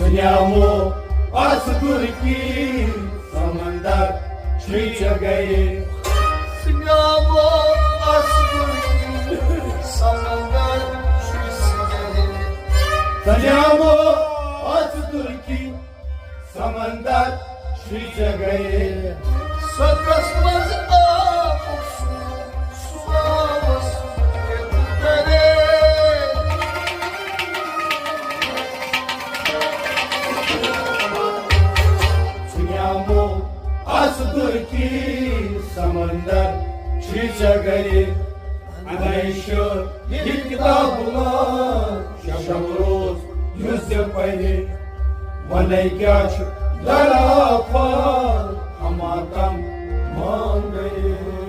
सुनियामो असुर की समंदर छींच गए सुनियामो असुर की समंदर छींच गए सुनियामो असुर की समंदर छींच गए सकस मज सुवावस करे सुनियामो असुर की समंदर छींच गए अनाइशोर ये किताबुला शमरोज युद्ध पहले वने क्या लड़ा पार हम आतम मान गए